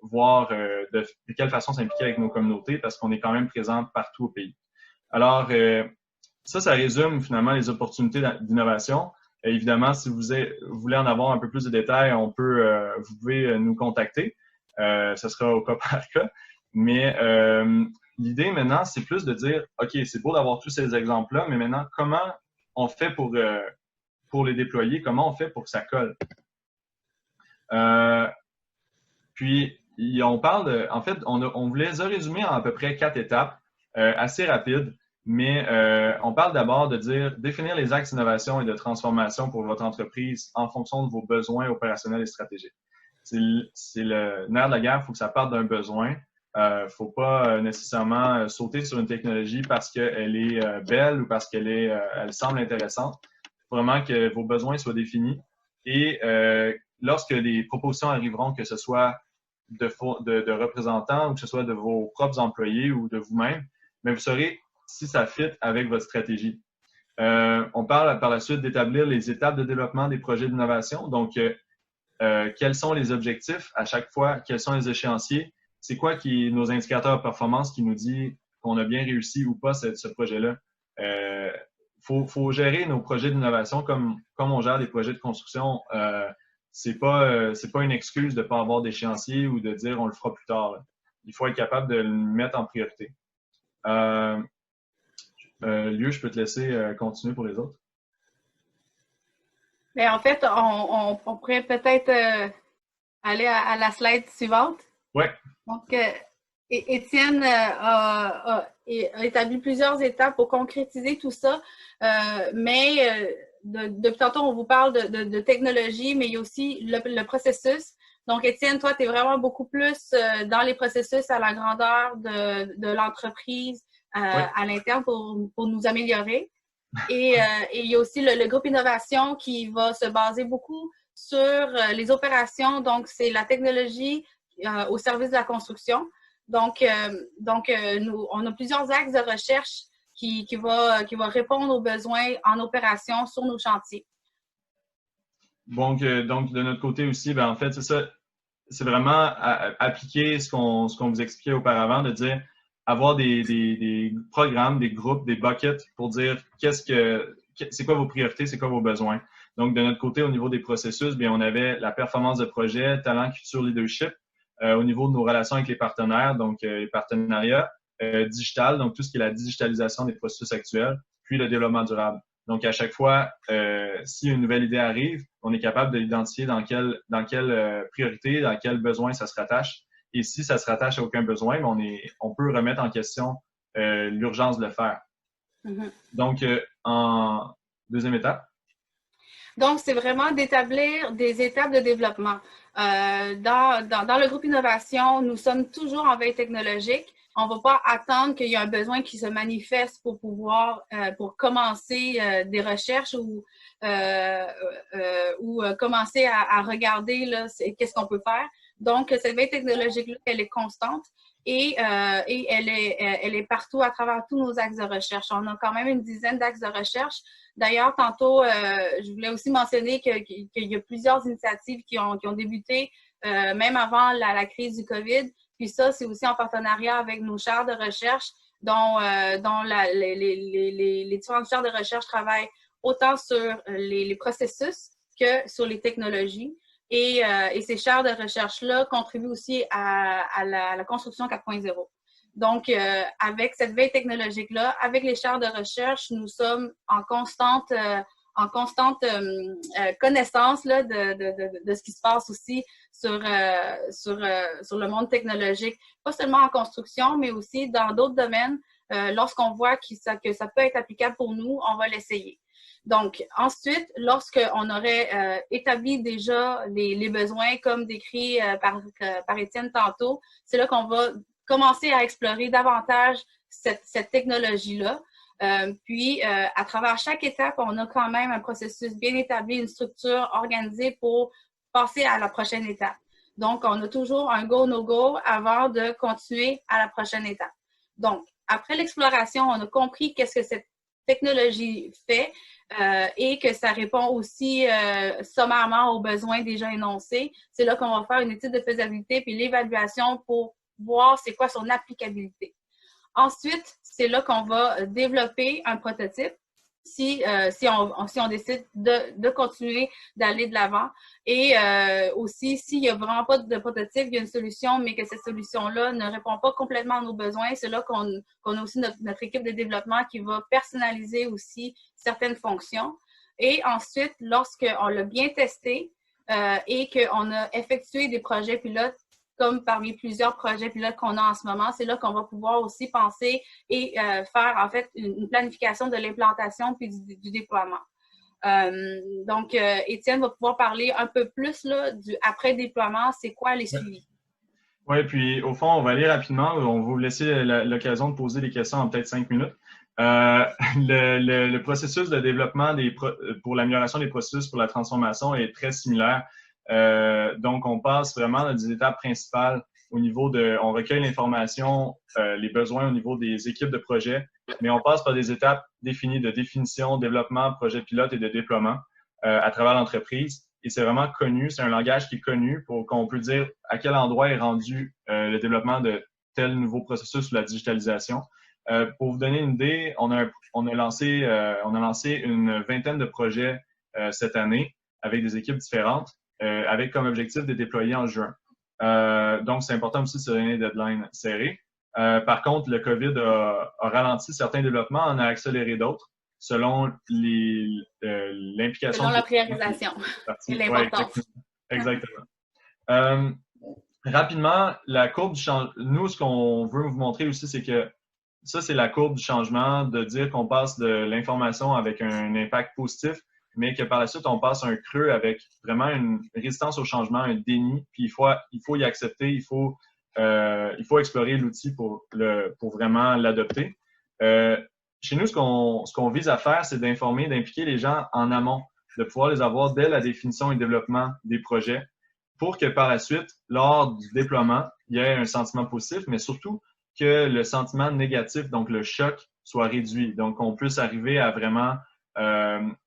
voir de quelle façon s'impliquer avec nos communautés parce qu'on est quand même présent partout au pays. Alors, ça résume finalement les opportunités d'innovation. Évidemment, si vous voulez en avoir un peu plus de détails, vous pouvez nous contacter. Ce sera au cas par cas. Mais l'idée maintenant, c'est plus de dire, OK, c'est beau d'avoir tous ces exemples-là, mais maintenant, comment on fait pour les déployer? Comment on fait pour que ça colle? Puis, on parle en fait, on vous les a résumés en à peu près 4 étapes, assez rapides, mais on parle d'abord de définir les axes d'innovation et de transformation pour votre entreprise en fonction de vos besoins opérationnels et stratégiques. C'est le nerf de la guerre, il faut que ça parte d'un besoin. Faut pas nécessairement sauter sur une technologie parce qu'elle est belle ou parce elle semble intéressante. Il faut vraiment que vos besoins soient définis et lorsque les propositions arriveront, que ce soit de représentants ou que ce soit de vos propres employés ou de vous-même, mais vous saurez si ça fit avec votre stratégie. On parle par la suite d'établir les étapes de développement des projets d'innovation. Donc, quels sont les objectifs à chaque fois? Quels sont les échéanciers? C'est quoi nos indicateurs de performance qui nous dit qu'on a bien réussi ou pas ce projet-là? Faut gérer nos projets d'innovation comme on gère des projets de construction. C'est pas une excuse de ne pas avoir d'échéancier ou de dire on le fera plus tard. il faut être capable de le mettre en priorité. Lieu, je peux te laisser continuer pour les autres. Mais en fait, on pourrait peut-être aller à la slide suivante. Oui. Donc, Étienne a établi plusieurs étapes pour concrétiser tout ça, mais depuis tantôt, on vous parle de technologie, mais il y a aussi le processus. Donc, Étienne, toi, tu es vraiment beaucoup plus dans les processus à la grandeur de l'entreprise à l'interne pour nous améliorer. Et il y a aussi le groupe innovation qui va se baser beaucoup sur les opérations. Donc, c'est la technologie au service de la construction. Donc, nous, on a plusieurs axes de recherche qui va répondre aux besoins en opération sur nos chantiers. Donc de notre côté aussi, ben, en fait, c'est ça. C'est vraiment appliquer ce qu'on vous expliquait auparavant, de dire avoir des programmes, des groupes, des buckets pour dire c'est quoi vos priorités, c'est quoi vos besoins. Donc, de notre côté, au niveau des processus, bien, on avait la performance de projet, talent, culture, leadership. Au niveau de nos relations avec les partenaires, donc les partenariats, digital, donc tout ce qui est la digitalisation des processus actuels, puis le développement durable. Donc, à chaque fois, si une nouvelle idée arrive, on est capable de l'identifier dans quelle priorité, dans quel besoin ça se rattache. Et si ça se rattache à aucun besoin, on peut remettre en question l'urgence de le faire. Mm-hmm. Donc, en deuxième étape. Donc, c'est vraiment d'établir des étapes de développement. Dans le groupe innovation, nous sommes toujours en veille technologique. On ne va pas attendre qu'il y ait un besoin qui se manifeste pour pouvoir, pour commencer des recherches ou commencer à regarder là, qu'est-ce qu'on peut faire. Donc, cette veille technologique-là, elle est constante et elle est partout à travers tous nos axes de recherche. On a quand même une dizaine d'axes de recherche. D'ailleurs, tantôt, je voulais aussi mentionner qu'il y a plusieurs initiatives qui ont débuté même avant la crise du COVID. Puis ça, c'est aussi en partenariat avec nos chaires de recherche, dont les différentes chaires de recherche travaillent autant sur les processus que sur les technologies. Et ces chaires de recherche-là contribuent aussi à la construction 4.0. Donc, avec cette veille technologique-là, avec les chaires de recherche, nous sommes en constante connaissance là, de ce qui se passe aussi sur le monde technologique, pas seulement en construction, mais aussi dans d'autres domaines. Lorsqu'on voit que ça peut être applicable pour nous, on va l'essayer. Donc, ensuite, lorsqu'on aurait établi déjà les besoins comme décrit par Étienne tantôt, c'est là qu'on va commencer à explorer davantage cette technologie-là. Puis, à travers chaque étape, on a quand même un processus bien établi, une structure organisée pour passer à la prochaine étape. Donc, on a toujours un go, no-go avant de continuer à la prochaine étape. Donc, après l'exploration, on a compris qu'est-ce que cette technologie fait et que ça répond aussi sommairement aux besoins déjà énoncés. C'est là qu'on va faire une étude de faisabilité puis l'évaluation pour voir c'est quoi son applicabilité. Ensuite, c'est là qu'on va développer un prototype si on décide de continuer d'aller de l'avant. Et aussi, s'il n'y a vraiment pas de prototype, il y a une solution, mais que cette solution-là ne répond pas complètement à nos besoins, c'est là qu'on a aussi notre équipe de développement qui va personnaliser aussi certaines fonctions. Et ensuite, lorsqu'on l'a bien testé et qu'on a effectué des projets pilotes, comme parmi plusieurs projets pilotes qu'on a en ce moment, c'est là qu'on va pouvoir aussi penser et faire en fait une planification de l'implantation puis du déploiement. Donc, Étienne va pouvoir parler un peu plus là, du après-déploiement, c'est quoi les suivis? Oui, puis au fond, on va aller rapidement. On va vous laisser l'occasion de poser des questions en peut-être 5 minutes. Le processus de développement pour l'amélioration des processus pour la transformation est très similaire. Donc, on passe vraiment des étapes principales au niveau on recueille l'information, les besoins au niveau des équipes de projet, mais on passe par des étapes définies de définition, développement, projet pilote et de déploiement à travers l'entreprise. Et c'est vraiment connu, c'est un langage qui est connu pour qu'on peut dire à quel endroit est rendu le développement de tel nouveau processus ou la digitalisation. Pour vous donner une idée, on a lancé une vingtaine de projets cette année avec des équipes différentes. Avec comme objectif de déployer en juin. Donc, c'est important aussi de se donner des deadlines serrées. Par contre, le COVID a ralenti certains développements, en a accéléré d'autres selon l'implication. Selon la priorisation et l'importance. Ouais, exactement. Rapidement, la courbe du changement. Nous, ce qu'on veut vous montrer aussi, c'est que ça, c'est la courbe du changement, de dire qu'on passe de l'information avec un impact positif, mais que par la suite, on passe un creux avec vraiment une résistance au changement, un déni, puis il faut y accepter, il faut explorer l'outil pour vraiment l'adopter. Chez nous, ce qu'on vise à faire, c'est d'informer, d'impliquer les gens en amont, de pouvoir les avoir dès la définition et développement des projets, pour que par la suite, lors du déploiement, il y ait un sentiment positif, mais surtout que le sentiment négatif, donc le choc, soit réduit. Donc, on puisse arriver à vraiment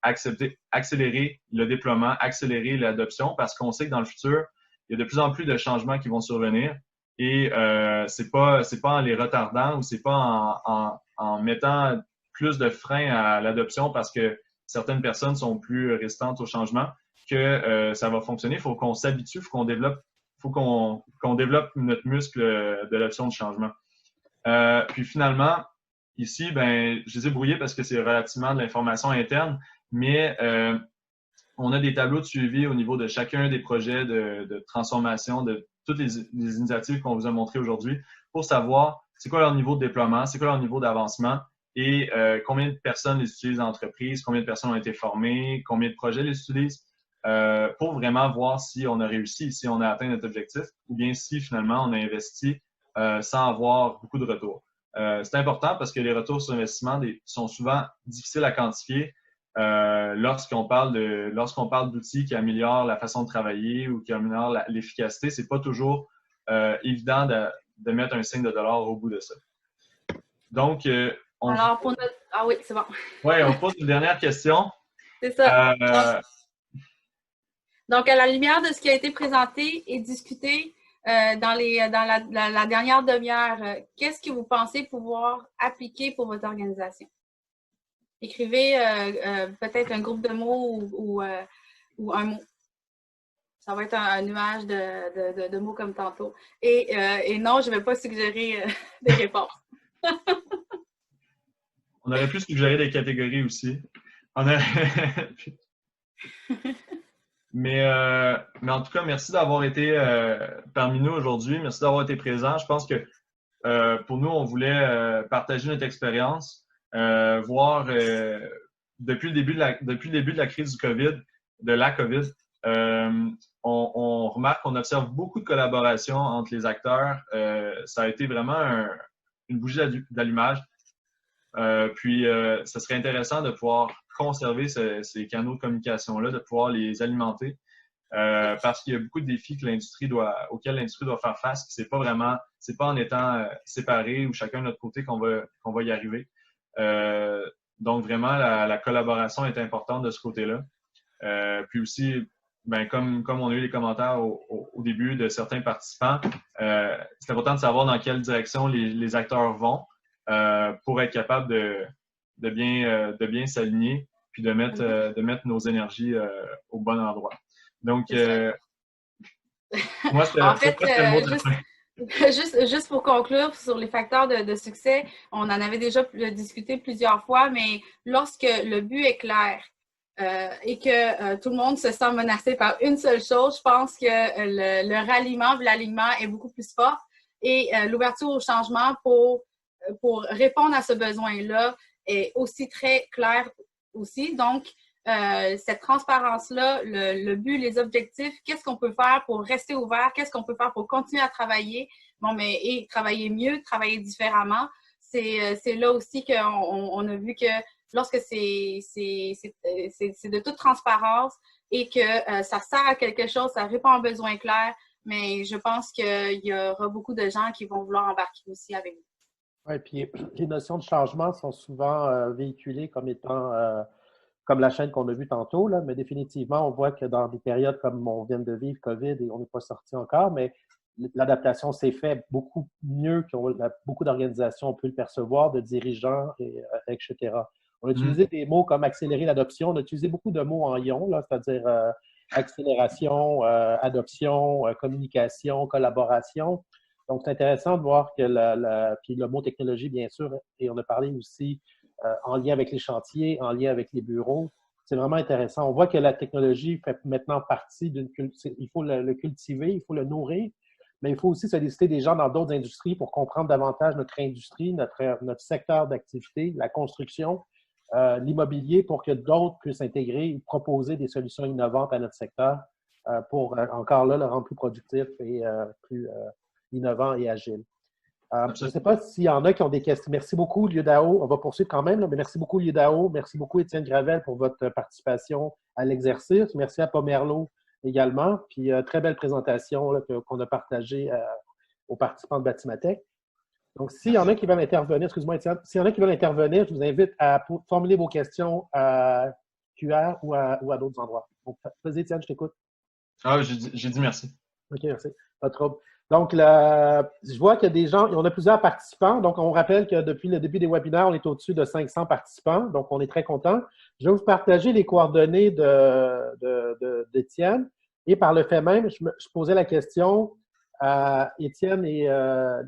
accélérer le déploiement, accélérer l'adoption, parce qu'on sait que dans le futur, il y a de plus en plus de changements qui vont survenir et c'est pas en les retardant ou c'est pas en mettant plus de freins à l'adoption parce que certaines personnes sont plus résistantes au changement que ça va fonctionner. Il faut qu'on s'habitue, il faut qu'on développe notre muscle de l'adoption du changement. Puis finalement, ici, ben, je les ai brouillés parce que c'est relativement de l'information interne, mais on a des tableaux de suivi au niveau de chacun des projets de transformation, de toutes les initiatives qu'on vous a montrées aujourd'hui pour savoir c'est quoi leur niveau de déploiement, c'est quoi leur niveau d'avancement et combien de personnes les utilisent en entreprise, combien de personnes ont été formées, combien de projets les utilisent pour vraiment voir si on a réussi, si on a atteint notre objectif ou bien si finalement on a investi sans avoir beaucoup de retours. C'est important parce que les retours sur investissement sont souvent difficiles à quantifier lorsqu'on parle d'outils qui améliorent la façon de travailler ou qui améliorent l'efficacité. C'est pas toujours évident de mettre un signe de dollar au bout de ça. Donc, alors, pour notre... Ah oui, c'est bon. Oui, on pose une dernière question. C'est ça. Donc, à la lumière de ce qui a été présenté et discuté, dans la dernière demi-heure, qu'est-ce que vous pensez pouvoir appliquer pour votre organisation? Écrivez peut-être un groupe de mots ou un mot. Ça va être un nuage de mots comme tantôt. Et non, je ne vais pas suggérer des réponses. On aurait pu suggérer des catégories aussi. Mais en tout cas, merci d'avoir été parmi nous aujourd'hui. Merci d'avoir été présent. Je pense que pour nous, on voulait partager notre expérience, voir depuis le début de la crise du COVID, de la COVID, on remarque qu'on observe beaucoup de collaboration entre les acteurs. Ça a été vraiment une bougie d'allumage. Puis, ce serait intéressant de pouvoir conserver ces canaux de communication-là, de pouvoir les alimenter, parce qu'il y a beaucoup de défis auxquels l'industrie doit faire face. C'est pas en étant séparés ou chacun de notre côté qu'on va y arriver. Donc, vraiment, la collaboration est importante de ce côté-là. Puis aussi, ben, comme on a eu les commentaires au début de certains participants, c'est important de savoir dans quelle direction les acteurs vont. Pour être capable de bien s'aligner puis de mettre nos énergies au bon endroit. Donc, moi, en fait, juste pour conclure sur les facteurs de succès, on en avait déjà discuté plusieurs fois, mais lorsque le but est clair et que tout le monde se sent menacé par une seule chose, je pense que le ralliement, l'alignement est beaucoup plus fort et l'ouverture au changement pour répondre à ce besoin-là est aussi très clair aussi. Donc, cette transparence-là, le but, les objectifs, qu'est-ce qu'on peut faire pour rester ouvert, qu'est-ce qu'on peut faire pour continuer à travailler, et travailler mieux, travailler différemment. C'est là aussi qu'on a vu que lorsque c'est de toute transparence et que ça sert à quelque chose, ça répond à un besoin clair, mais je pense qu'il y aura beaucoup de gens qui vont vouloir embarquer aussi avec vous. Oui, puis les notions de changement sont souvent véhiculées comme étant comme la chaîne qu'on a vue tantôt, là, mais définitivement, on voit que dans des périodes comme on vient de vivre, COVID, et on n'est pas sorti encore, mais l'adaptation s'est faite beaucoup mieux beaucoup d'organisations ont pu le percevoir, de dirigeants, etc. On a utilisé des mots comme accélérer l'adoption, on a utilisé beaucoup de mots en ion, c'est-à-dire accélération, adoption, communication, collaboration. Donc, c'est intéressant de voir que puis le mot technologie, bien sûr, et on a parlé aussi en lien avec les chantiers, en lien avec les bureaux. C'est vraiment intéressant. On voit que la technologie fait maintenant partie d'une culture. Il faut le cultiver, il faut le nourrir, mais il faut aussi solliciter des gens dans d'autres industries pour comprendre davantage notre industrie, notre secteur d'activité, la construction, l'immobilier, pour que d'autres puissent intégrer et proposer des solutions innovantes à notre secteur pour, encore là, le rendre plus productif et plus innovant et agile. Je ne sais pas s'il y en a qui ont des questions. Merci beaucoup, Liudao. On va poursuivre quand même, là, mais merci beaucoup, Liudao. Merci beaucoup, Étienne Gravel, pour votre participation à l'exercice. Merci à Pomerleau également. Puis, très belle présentation qu'on a partagée aux participants de Batimatech. Donc, s'il y en a qui veulent intervenir, excuse-moi, Étienne, s'il y en a qui veulent intervenir, je vous invite à formuler vos questions à QR ou à d'autres endroits. Donc, vas-y, Étienne, je t'écoute. Ah, j'ai dit merci. OK, merci. Pas de trouble. Donc, je vois qu'il y a des gens, on a plusieurs participants. Donc, on rappelle que depuis le début des webinaires, on est au-dessus de 500 participants. Donc, on est très content. Je vais vous partager les coordonnées d'Étienne. Et par le fait même, je posais la question à Étienne et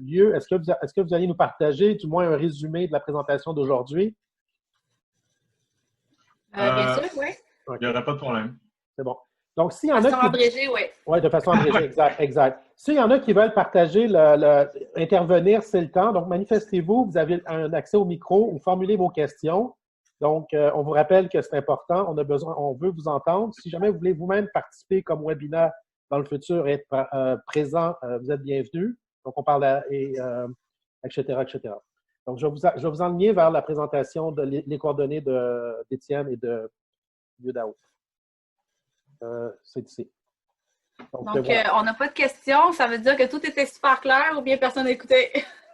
Lieu. Est-ce que vous allez nous partager du moins un résumé de la présentation d'aujourd'hui? Bien sûr, oui. Il n'y aurait pas de problème. C'est bon. Donc, s'il y en a de façon abrégée, oui. Oui, de façon abrégée, exact. S'il y en a qui veulent partager, intervenir, c'est le temps. Donc, manifestez-vous, vous avez un accès au micro ou formulez vos questions. Donc, on vous rappelle que c'est important, on veut vous entendre. Si jamais vous voulez vous-même participer comme webinaire dans le futur et être présent, vous êtes bienvenus. Donc, on parle etc., etc. Donc, je vais vous enligner vers la présentation les coordonnées d'Étienne et de Liudao. C'est ici. Donc voilà. On n'a pas de questions. Ça veut dire que tout était super clair ou bien personne n'a écouté?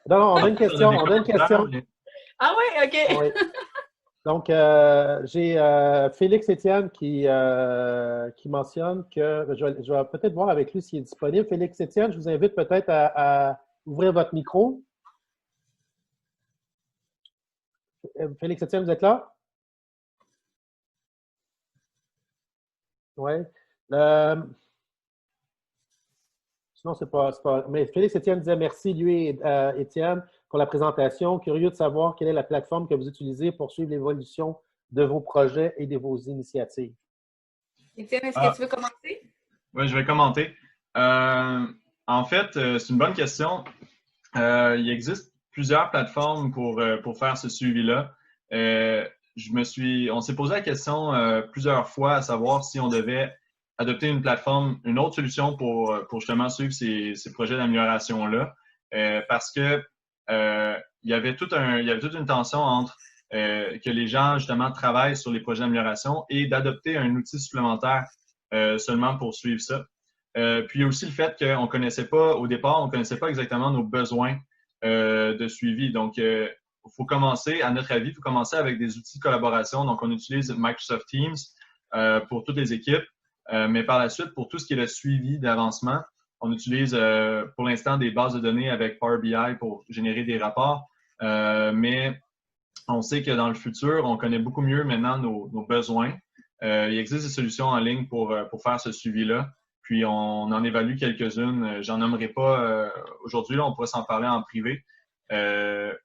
Non, on a une question. Ah oui, OK. Oui. Donc, j'ai Félix Étienne qui mentionne que je vais peut-être voir avec lui s'il est disponible. Félix Étienne, je vous invite peut-être à ouvrir votre micro. Félix Étienne, vous êtes là? Oui. Sinon, c'est pas. Mais Félix Étienne disait merci, lui et Étienne, pour la présentation. Curieux de savoir quelle est la plateforme que vous utilisez pour suivre l'évolution de vos projets et de vos initiatives. Étienne, est-ce que tu veux commencer? Oui, je vais commenter. En fait, c'est une bonne question. Il existe plusieurs plateformes pour faire ce suivi-là. On s'est posé la question plusieurs fois à savoir si on devait adopter une autre solution pour justement suivre ces projets d'amélioration-là. Parce que il y avait toute une tension entre que les gens, justement, travaillent sur les projets d'amélioration et d'adopter un outil supplémentaire seulement pour suivre ça. Puis il y a aussi le fait qu'on connaissait pas, au départ, on connaissait pas exactement nos besoins de suivi. Donc, faut commencer, à notre avis, il faut commencer avec des outils de collaboration. Donc, on utilise Microsoft Teams pour toutes les équipes. Mais par la suite, pour tout ce qui est le suivi d'avancement, on utilise pour l'instant des bases de données avec Power BI pour générer des rapports. Mais on sait que dans le futur, on connaît beaucoup mieux maintenant nos besoins. Il existe des solutions en ligne pour faire ce suivi-là. Puis, on en évalue quelques-unes. J'en nommerai pas aujourd'hui. Là, on pourrait s'en parler en privé.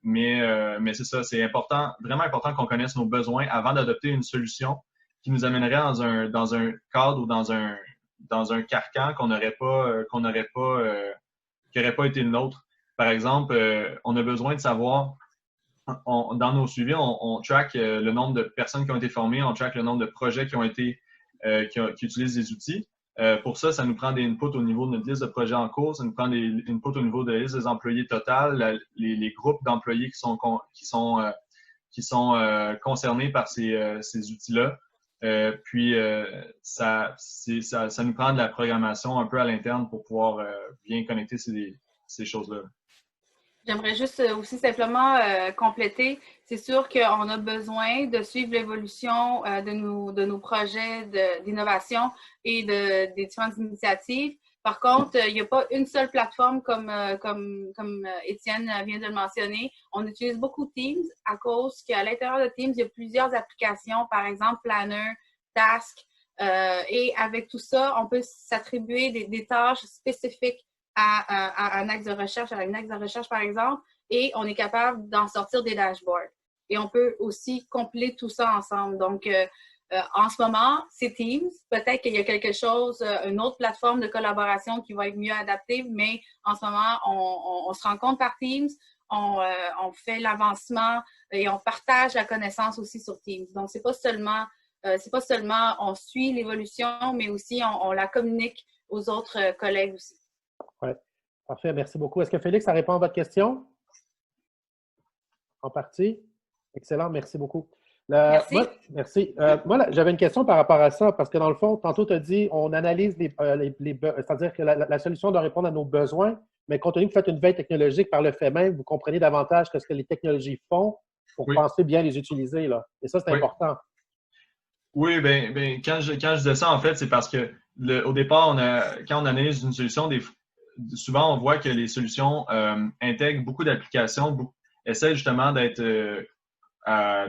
Mais c'est ça, c'est important, vraiment important qu'on connaisse nos besoins avant d'adopter une solution qui nous amènerait dans un cadre ou dans un carcan qui n'aurait pas été le nôtre. Par exemple, on a besoin de savoir, dans nos suivis, on track le nombre de personnes qui ont été formées, on track le nombre de projets qui utilisent des outils. Pour ça, ça nous prend des inputs au niveau de notre liste de projets en cours, ça nous prend des inputs au niveau de la liste des employés total, les groupes d'employés qui sont concernés par ces outils-là. Puis, ça nous prend de la programmation un peu à l'interne pour pouvoir bien connecter ces choses-là. J'aimerais juste aussi simplement compléter. C'est sûr qu'on a besoin de suivre l'évolution de nos projets d'innovation et des différentes initiatives. Par contre, il n'y a pas une seule plateforme comme Étienne vient de le mentionner. On utilise beaucoup Teams à cause qu'à l'intérieur de Teams, il y a plusieurs applications, par exemple Planner, Task, Et avec tout ça, on peut s'attribuer des tâches spécifiques à un axe de recherche, à une axe de recherche, par exemple, et on est capable d'en sortir des dashboards. Et on peut aussi compiler tout ça ensemble. Donc, en ce moment, c'est Teams. Peut-être qu'il y a quelque chose, une autre plateforme de collaboration qui va être mieux adaptée, mais en ce moment, on se rencontre par Teams, on fait l'avancement et on partage la connaissance aussi sur Teams. Donc, c'est pas seulement on suit l'évolution, mais aussi on la communique aux autres collègues aussi. Oui, parfait. Merci beaucoup. Est-ce que Félix, ça répond à votre question? En partie? Excellent. Merci beaucoup. Merci. Merci. Moi, j'avais une question par rapport à ça, parce que dans le fond, tantôt, tu as dit, on analyse c'est-à-dire que la solution doit répondre à nos besoins, mais compte tenu que vous faites une veille technologique par le fait même, vous comprenez davantage ce que les technologies font pour penser bien les utiliser, là. Et ça, c'est important. Oui, quand je disais ça, en fait, c'est parce que au départ, quand on analyse une solution, souvent, on voit que les solutions intègrent beaucoup d'applications, essaient justement d'être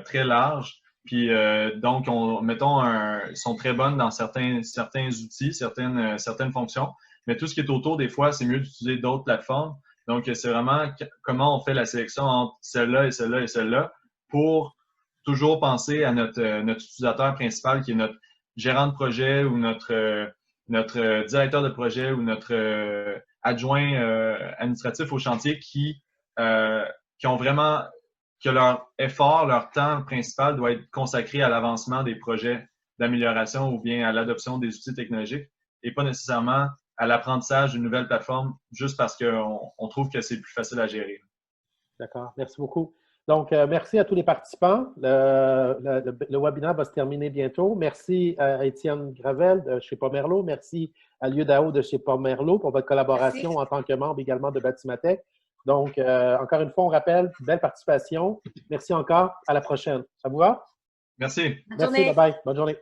très larges. Puis donc, sont très bonnes dans certains outils, certaines fonctions. Mais tout ce qui est autour, des fois, c'est mieux d'utiliser d'autres plateformes. Donc, c'est vraiment comment on fait la sélection entre celle-là et celle-là et celle-là pour toujours penser à notre utilisateur principal qui est notre gérant de projet ou notre directeur de projet ou notre adjoint administratif au chantier qui ont vraiment que leur effort, leur temps principal doit être consacré à l'avancement des projets d'amélioration ou bien à l'adoption des outils technologiques et pas nécessairement à l'apprentissage d'une nouvelle plateforme juste parce qu'on trouve que c'est plus facile à gérer. D'accord. Merci beaucoup. Donc, merci à tous les participants. Le webinaire va se terminer bientôt. Merci à Étienne Gravel de chez Pomerleau. Merci à Lieu Dao de chez Pomerleau pour votre collaboration en tant que membre également de Batimatech. Donc, encore une fois, on rappelle, belle participation. Merci encore. À la prochaine. Ça vous va? Merci. Merci. Bye-bye. Bonne journée.